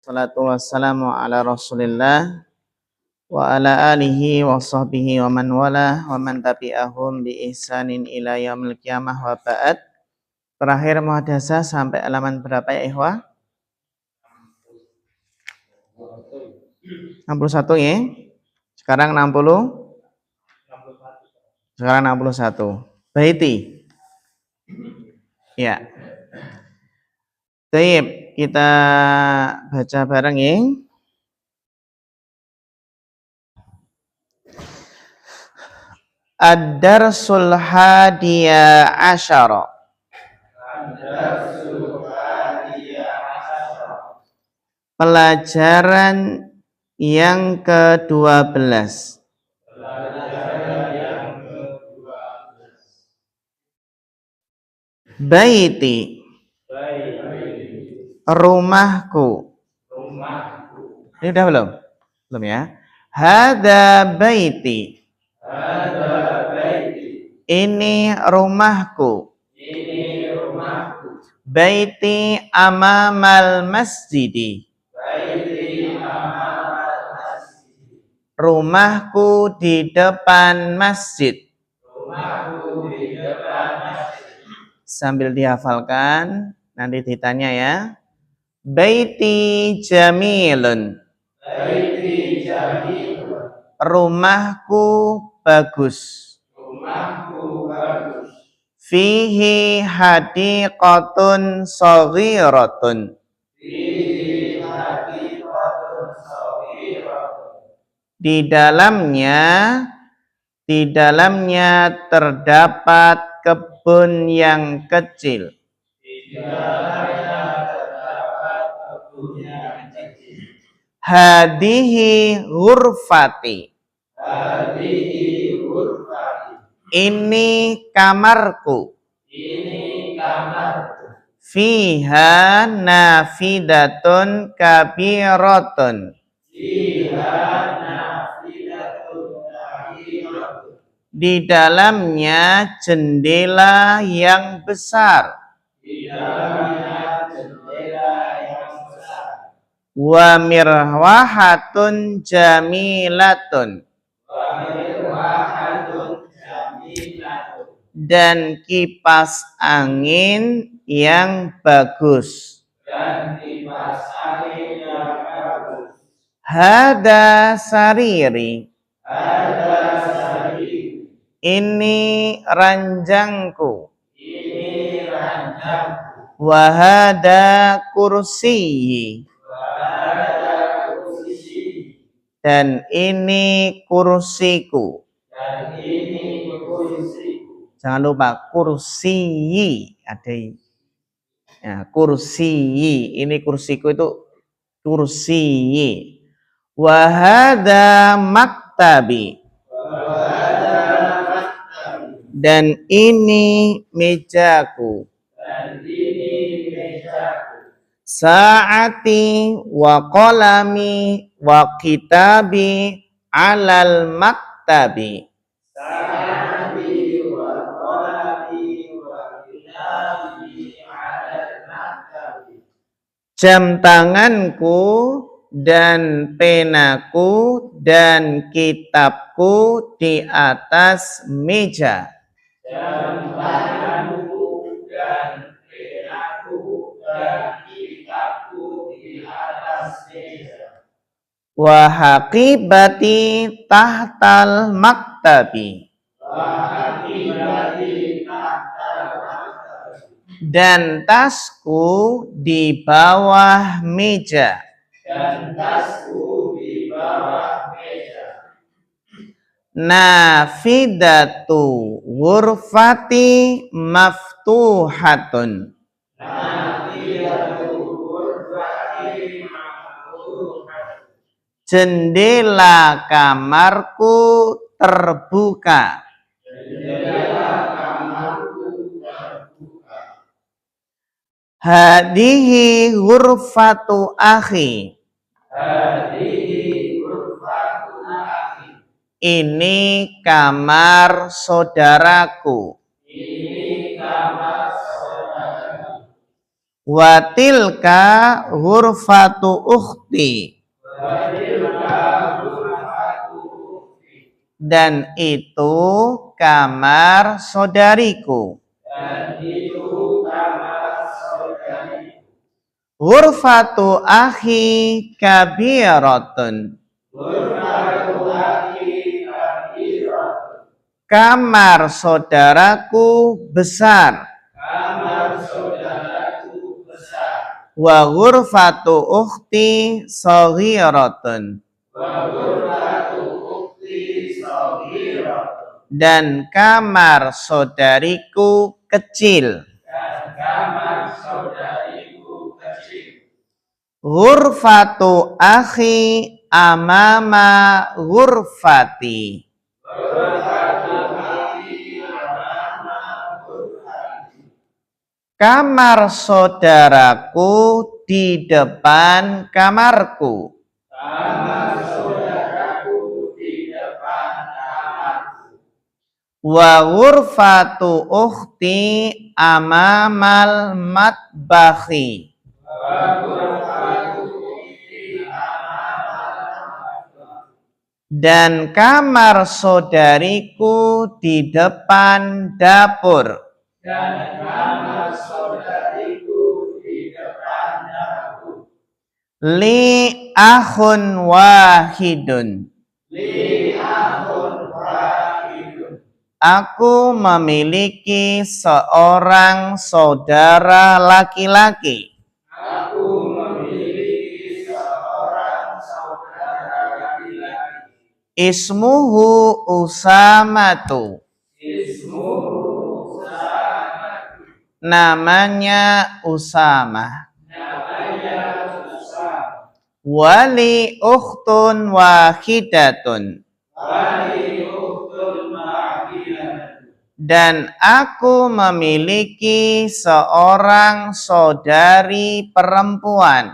Salatu wassalamu ala Rasulillah wa ala alihi wa sahbihi wa man wala wa man tabi'ahum bi ihsanin ila yaumil qiyamah wa ba'd. Terakhir muhadasah sampai halaman berapa ya ikhwah? 61 ya. Sekarang 60. Sekarang 61. Baiti. Ya. Baik, kita baca bareng ya. Ad-darsul hadiya asyara. Pelajaran yang ke-12. Baiti. Rumahku. Ini udah belum? Belum ya? Hada baiti. Ini rumahku. Baiti amamal masjidi. Rumahku di depan masjid. Sambil dihafalkan, nanti ditanya ya. Baiti jamilun. Rumahku bagus. Fihi hadiqatun saghiratun. Di dalamnya terdapat kebun yang kecil. Hadihi ghurfati. Ini kamarku. Fiha nafidatun kabiratun. Di dalamnya jendela yang besar. Wa mirwahatun jamilatun. Dan kipas angin yang bagus. Hada sariri. Ini ranjangku. Wahada kursiyi. Dan ini kursiku. Jangan lupa kursiyi. Ada ya, kursiyi. Ini kursiku itu kursiyi. Wahada maktabi. Dan ini mejaku. Sa'ati wa qalami wa kitabi alal maktabi. Jam tanganku dan penaku dan kitabku di atas meja. Jam tanganku dan penaku dan kitabku di atas meja. Wa haqibati tahtal maktabi. Dan tasku di bawah meja. Nafidatu ghurfati maftuhatun. Jendela kamarku terbuka. Hadihi ghurfatu akhi. Ini kamar saudaraku. Wa tilka ghurfatu ukhti. Dan itu kamar saudariku. Ghurfatu akhi kabiratun. Kamar saudaraku besar. Wa ghurfatu ukhti saghiratun. Dan kamar saudariku kecil. Ghurfatu akhi amama ghurfati. Kamar saudaraku di depan kamarku. Wa ghurfatu ukhti amamal matbakhi. Dan kamar saudariku di depan dapur. Li akhun wahidun. Aku memiliki seorang saudara laki-laki. Ismuhu Usamatu. Namanya Usamah. Wali ukhtun wahidatun. Dan aku memiliki seorang saudari perempuan.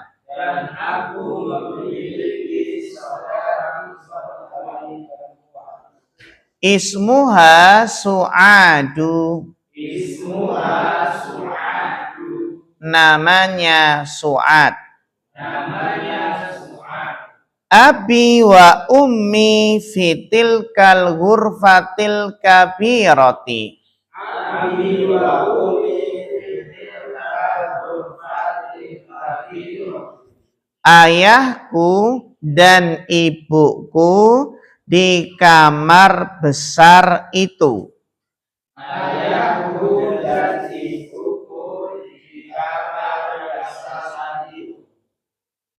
Ismuha Su'adu. Namanya Su'ad. Abi wa ummi fitilkal ghurfatil kabirati. Ayahku dan ibuku di kamar besar itu.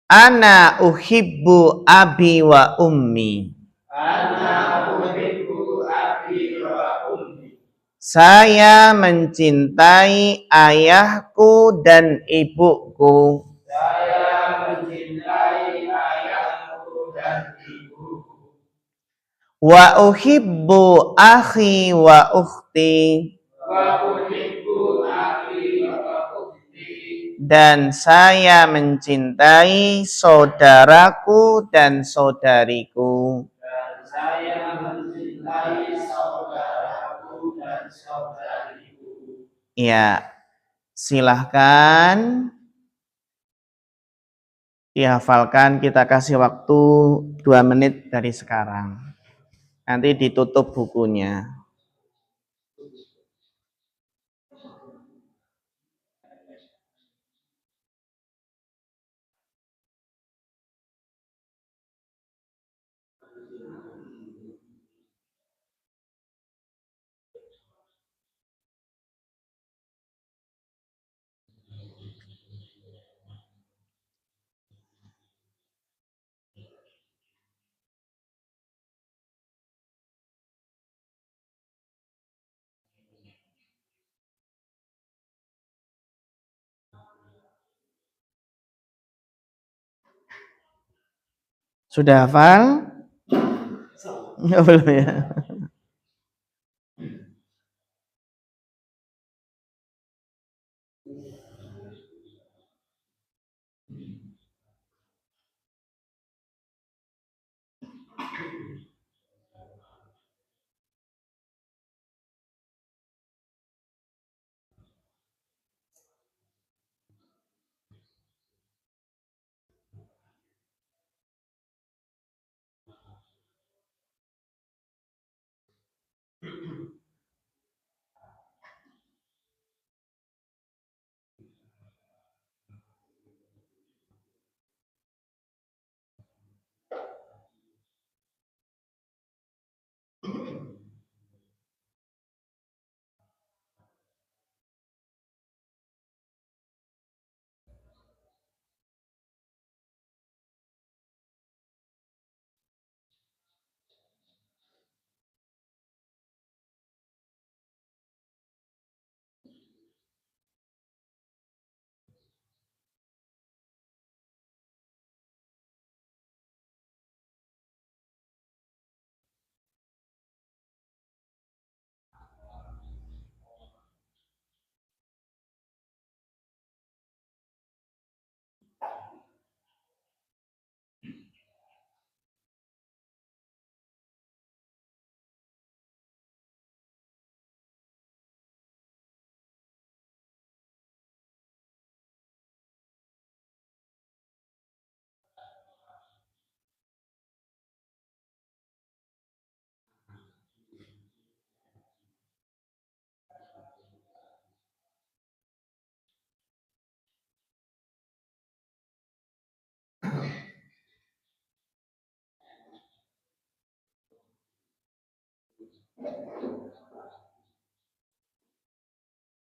Ana uhibbu abi wa ummi. Saya mencintai ayahku dan ibuku. Wa uhibbu akhi wa ukhti. Dan saya mencintai saudaraku dan saudariku. Ya, silahkan dihafalkan. Kita kasih waktu 2 menit dari sekarang. Nanti ditutup bukunya. Sudah hafal? Belum ya.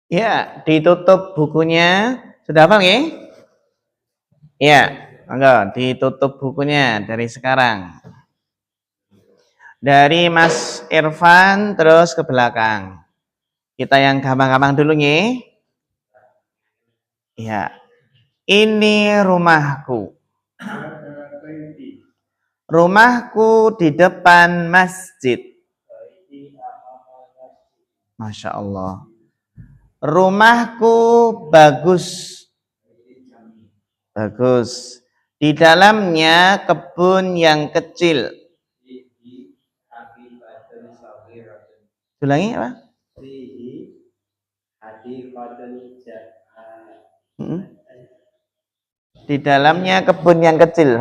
Ya, ditutup bukunya. Sudah hafal nggih? Ya, enggak, ditutup bukunya dari sekarang. Dari Mas Irfan terus ke belakang. Kita yang gampang-gampang dulu nih. Ya. Ini rumahku. Rumahku di depan masjid. Masya Allah. Rumahku bagus. Bagus. Di dalamnya kebun yang kecil. Ulangi apa? Di dalamnya kebun yang kecil.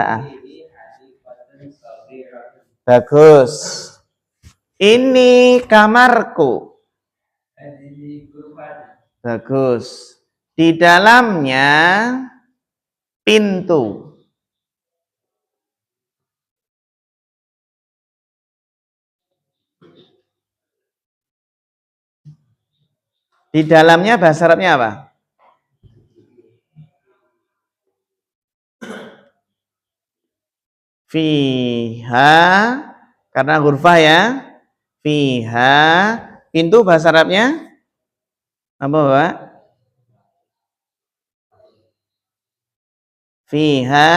Bagus. Ini kamarku. Bagus. Di dalamnya pintu. Di dalamnya bahasa Arabnya apa? Fiha, karena hurufah ya. Fiha, pintu bahasa Arabnya apa, Pak? Fiha.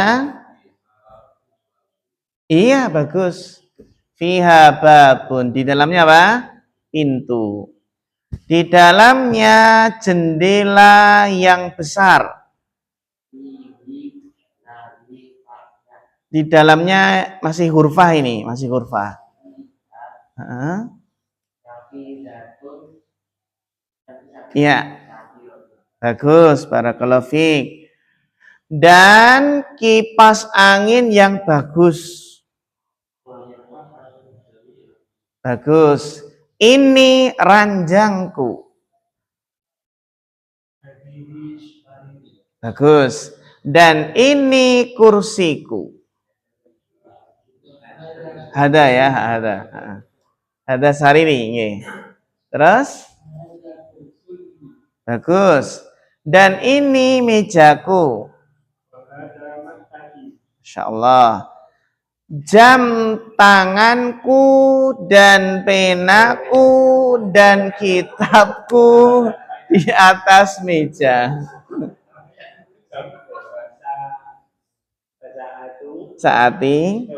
Iya, bagus. Fiha babun. Di dalamnya apa? Pintu. Di dalamnya jendela yang besar. Di dalamnya masih hurufah ini, masih hurufah. Iya. Bagus, barakallahu fiik. Dan kipas angin yang bagus. Bagus. Ini ranjangku. Bagus. Dan ini kursiku. Ada ya, ada. Ada sariri. Terus? Bagus. Dan ini mejaku. Masya Allah. Jam tanganku dan penaku dan kitabku di atas meja. Saati.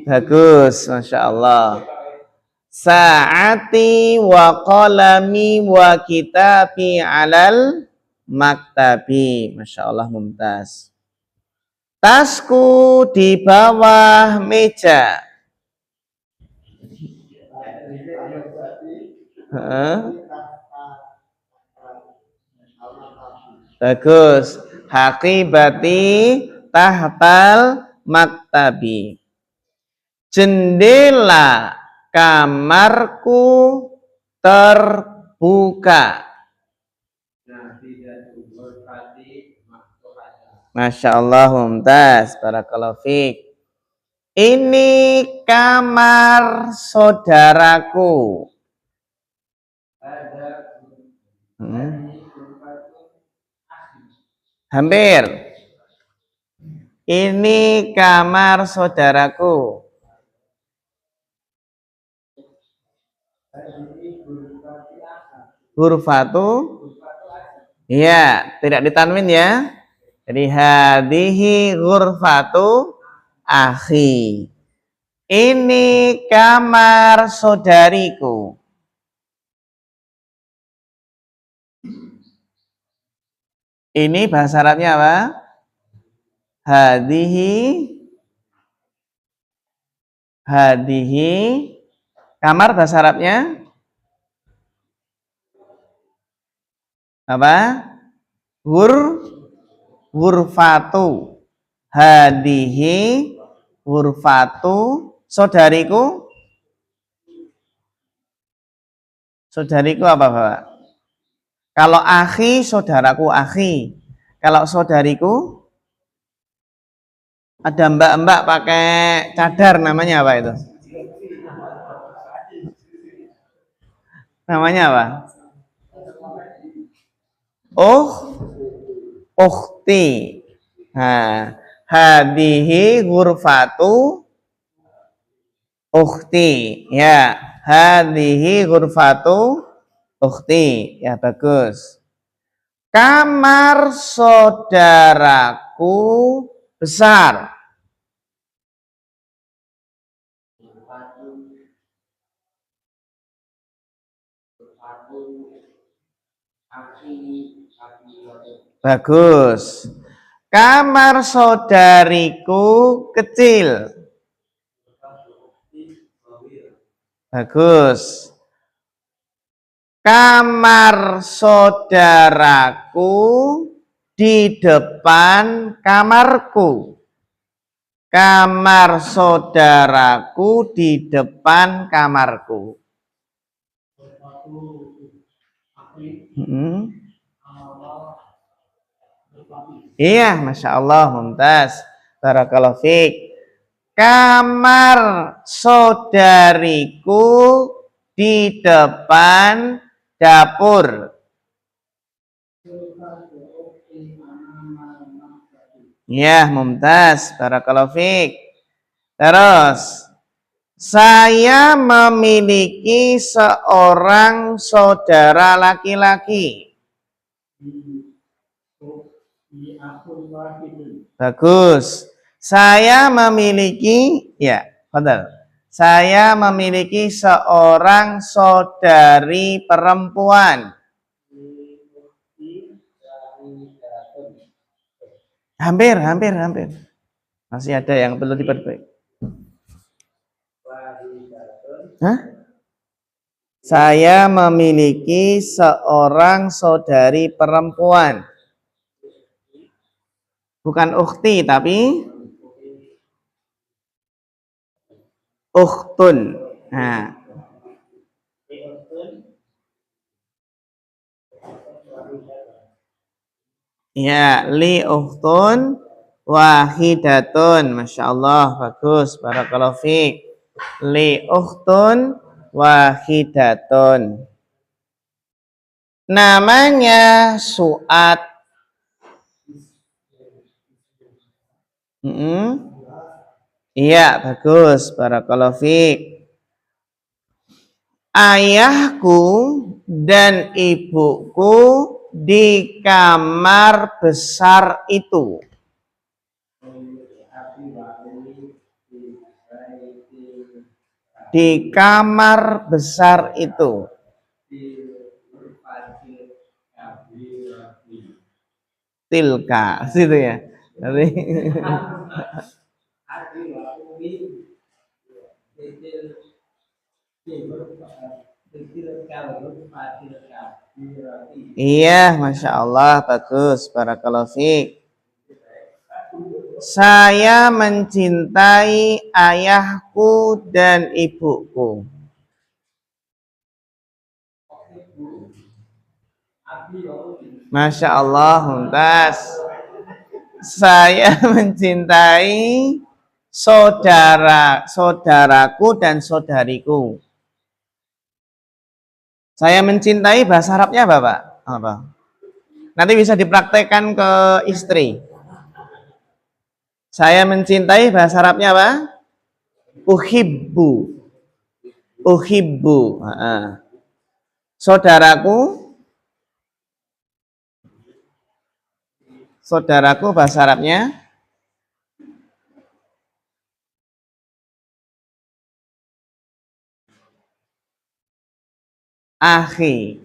Bagus, Masya Allah. Saati wa qalami wa kitabi alal maktabi. Masya Allah, mumtaz. Tasku di bawah meja. Bagus. Haqibati tahtal maktabi. Jendela kamarku terbuka. Masya Allah, mumtaz. Barakallahu fiik. Ini kamar saudaraku. Hampir. Ini kamar saudaraku. Hurufatu. Iya, tidak ditanwin ya. Jadi hadihi ghurfatu akhi. Ini kamar saudariku. Ini bahasa Arabnya apa? Hadihi. Kamar bahasa Arabnya apa? Ghurfatu. Hadihi ghurfatu. Saudariku. Saudariku apa, Pak? Kalau akhi, saudaraku akhi. Kalau saudariku, Ada mbak-mbak pakai cadar, namanya apa itu? Namanya apa? Oh, ukhti. Nah, hadihi ghurfatu ukhti. Ya, hadihi ghurfatu ukhti. Ya, bagus. Kamar saudaraku besar. Bagus. Kamar saudariku kecil. Bagus. Kamar saudaraku di depan kamarku. Kamar saudaraku di depan kamarku. Iya, Masya Allah, mumtaz. Barakallahu fiik. Kamar saudariku di depan dapur. Ya, mumtaz. Barakallahu fiik. Terus, saya memiliki seorang saudara laki-laki. Bagus. Saya memiliki, ya, betul. Saya memiliki seorang saudari perempuan. Hampir. Masih ada yang perlu diperbaiki. Hah? Saya memiliki seorang saudari perempuan. Bukan ukhti, tapi ukhtun. Nah. Ya, li ukhtun wahidatun. Masya Allah, bagus. Barakallahu fiik. Li ukhtun wahidatun. Namanya Su'ad. Iya, bagus. Barakallahu fiik. Ayahku dan ibuku di kamar besar itu. Di kamar besar itu. Tilka, situ ya. Jadi iya, Masya Allah, bagus. Barakallahu fiik. Saya mencintai ayahku dan ibuku. Masya Allah, mumtaz. Saya mencintai saudaraku dan saudariku. Saya mencintai bahasa Arabnya apa, Pak? Apa? Nanti bisa dipraktekkan ke istri. Saya mencintai bahasa Arabnya apa? Uhibbu. Uhibbu. Saudaraku bahasa Arabnya akhi.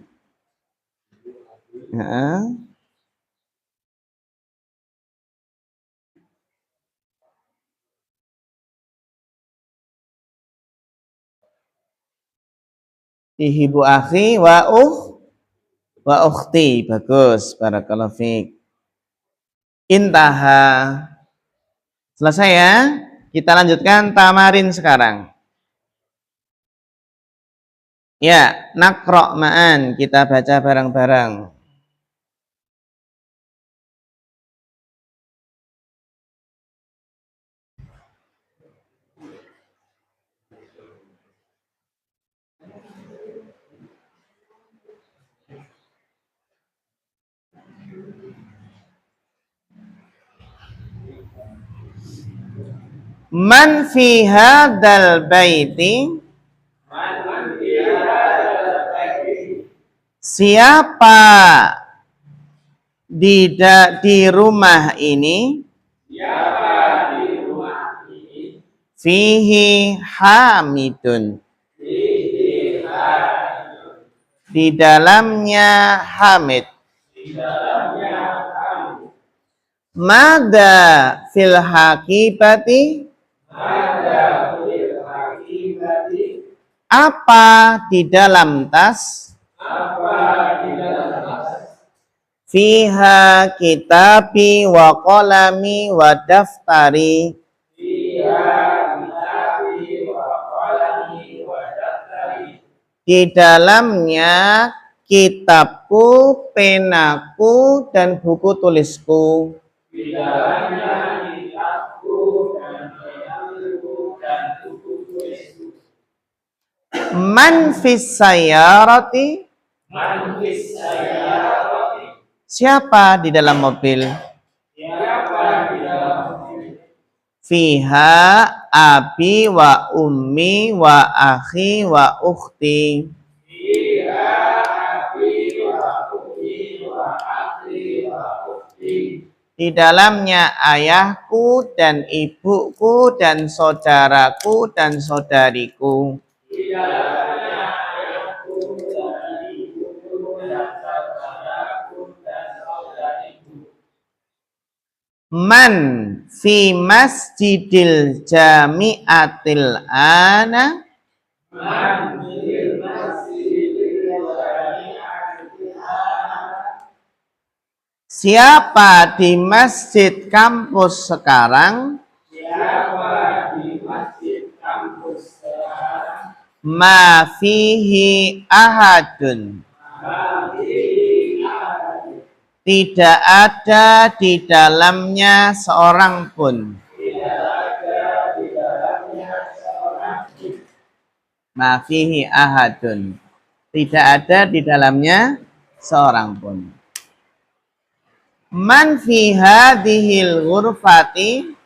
Ihibu akhi wa ukhti. Bagus. Barakallahu fiik. Intaha. Selesai ya. Kita lanjutkan tamarin sekarang. Ya, nakro' ma'an. Kita baca bareng-bareng. Man fi hadzal baiti, siapa di rumah ini, fihi hamidun, di dalamnya Hamid. Mada fil hakibati, apa di dalam tas, fiha kitabi wa qalami wa daftari, di dalamnya kitabku, penaku, dan buku tulisku. Man fis sayyarati, siapa di dalam mobil? Fiha abi wa ummi wa akhi wa ukhti, di dalamnya ayahku dan ibuku dan saudaraku dan saudariku. Man fi masjidil jami'atil ana, siapa di masjid kampus sekarang, ma fihi ahadun, tidak ada di dalamnya seorang pun. Ma fihi ahadun, tidak ada di dalamnya seorang pun. Man fi hadhil ghurfati,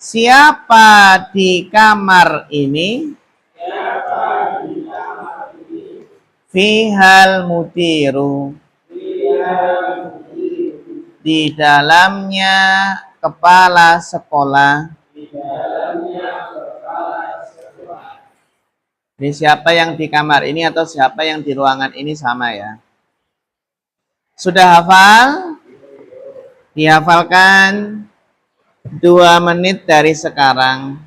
siapa di kamar ini, fihal mudiru, di dalamnya kepala sekolah. Jadi siapa yang di kamar ini atau siapa yang di ruangan ini sama ya. Sudah hafal? Dihafalkan 2 menit dari sekarang.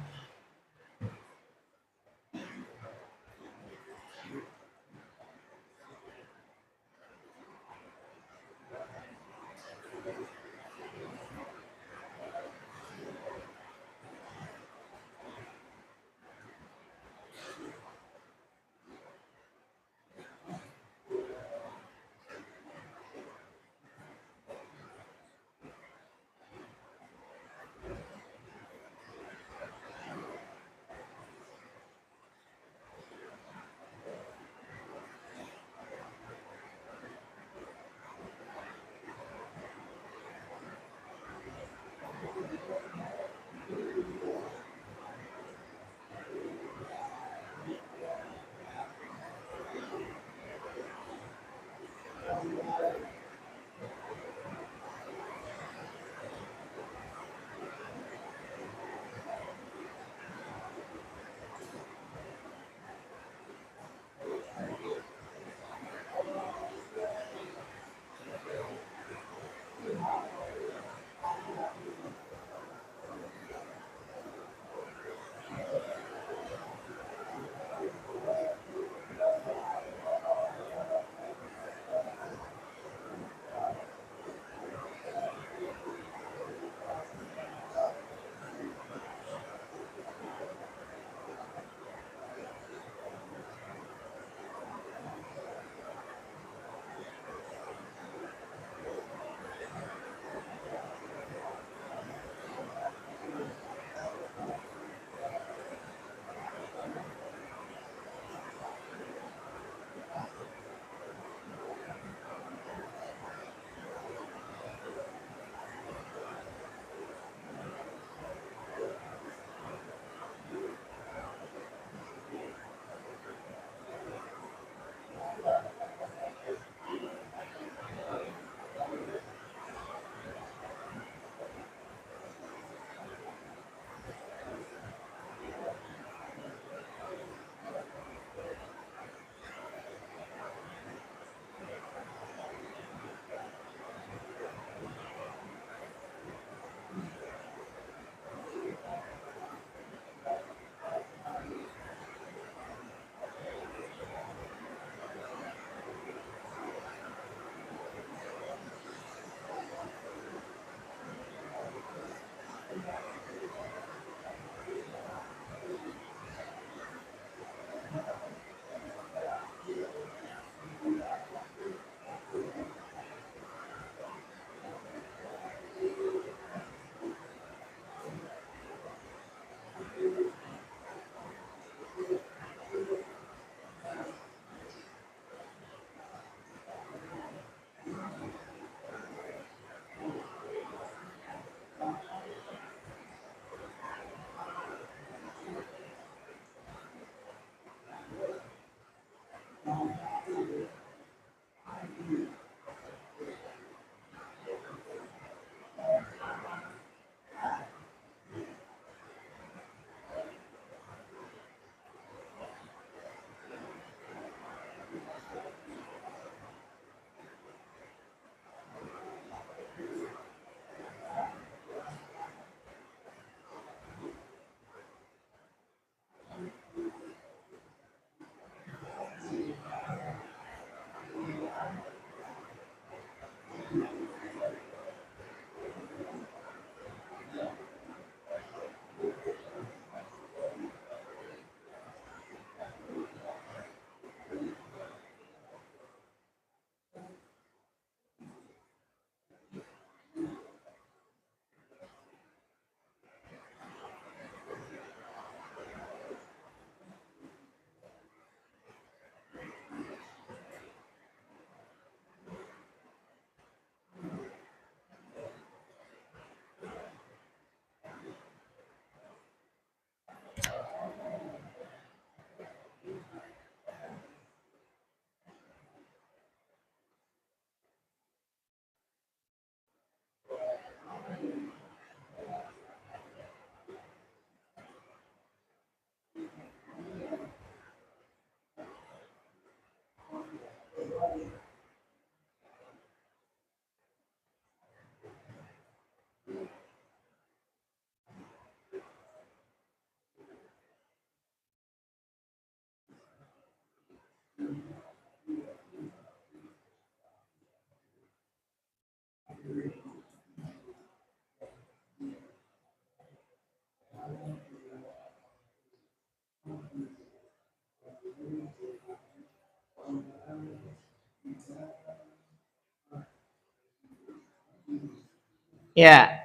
Ya,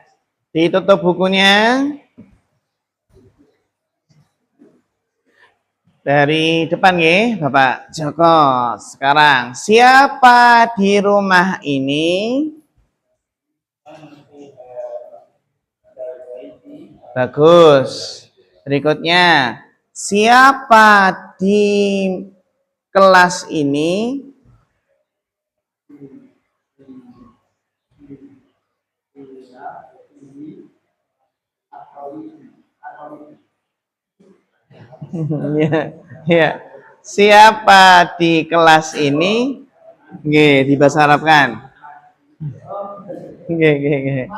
ditutup bukunya. Dari depan ya, Bapak Joko. Sekarang, siapa di rumah ini? Bagus. Berikutnya, siapa di kelas ini? Ya, ya. Siapa di kelas ini? Nggih, dibahasa Arabkan. Nggih, nggih, nggih.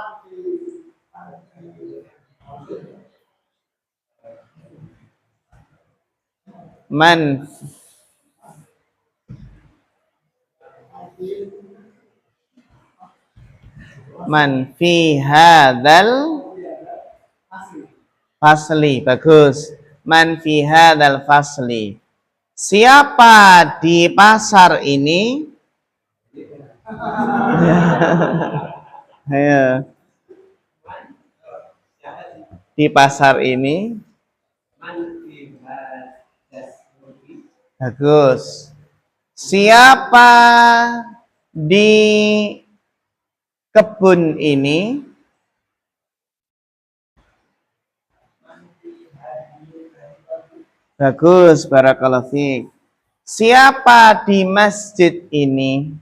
Man fi hadzal fasli. Bagus. Man fi hadzal fasli. Siapa di pasar ini? Ayo. Di pasar ini. Bagus. Siapa di kebun ini? Bagus, barakallahu fiik. Siapa di masjid ini?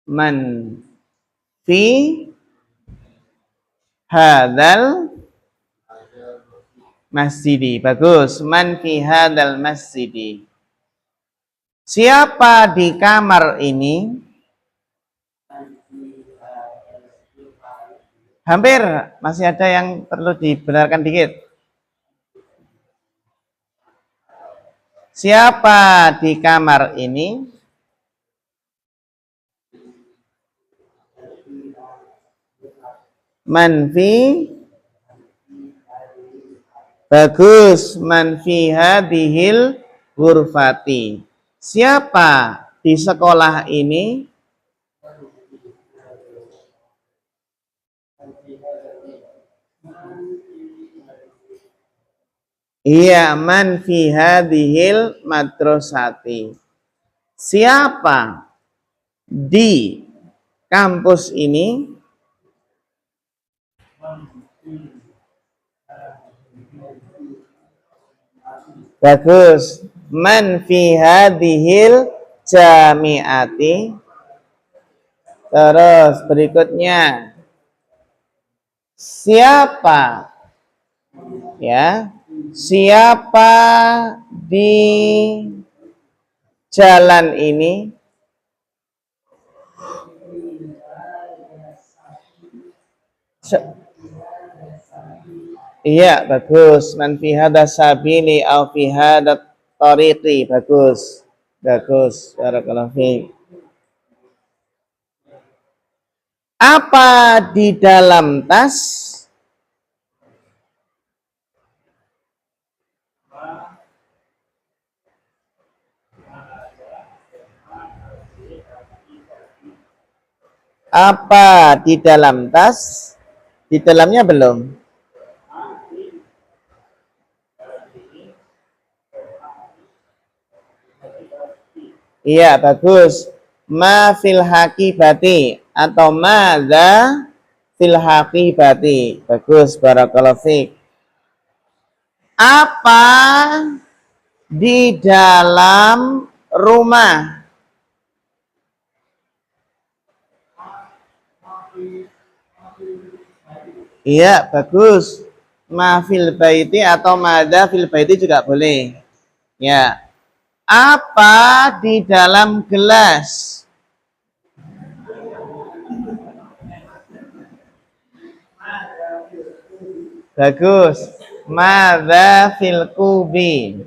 Man fi hadzal masjidi. Bagus. Man fi hadzal masjidi. Siapa di kamar ini? Hampir, masih ada yang perlu dibenarkan dikit. Siapa di kamar ini? Manfi. Bagus. Manfi hadhil ghurfati. Siapa di sekolah ini? Iya, man fi hadhil madrasati. Siapa di kampus ini? Bagus. Man fi hadhil jami'ati. Terus berikutnya. Siapa? Ya. Siapa di jalan ini? Iya, bagus. Man fi hadas sabili au fi hadat tariqi. Bagus. Bagus. Barakallahu fiik. Apa di dalam tas? Apa di dalam tas? Di dalamnya belum. Iya, bagus. Ma fil hakibati atau madza fil hakibati. Bagus, barakallahu fiik. Apa di dalam rumah? Iya, bagus. Ma fil baiti atau madza fil baiti juga boleh. Ya. Apa di dalam gelas? Bagus. Madza fil kubi.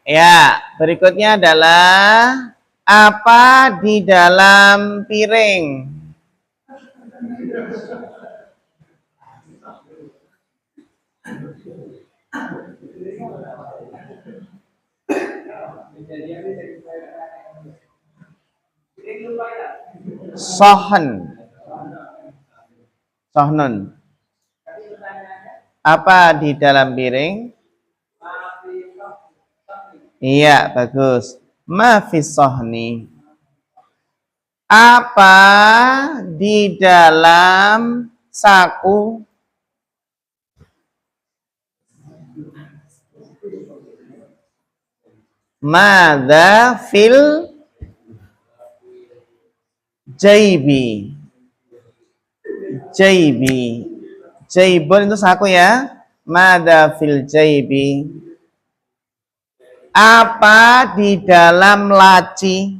Ya, berikutnya adalah apa di dalam piring? Sohen. Sohnun. Apa di dalam piring? Iya, bagus. Ma fi sohni. Apa di dalam saku? Madza fil jaibi. Jaibi. Jaibun itu saku ya. Madza fil jaibi. Apa di dalam laci?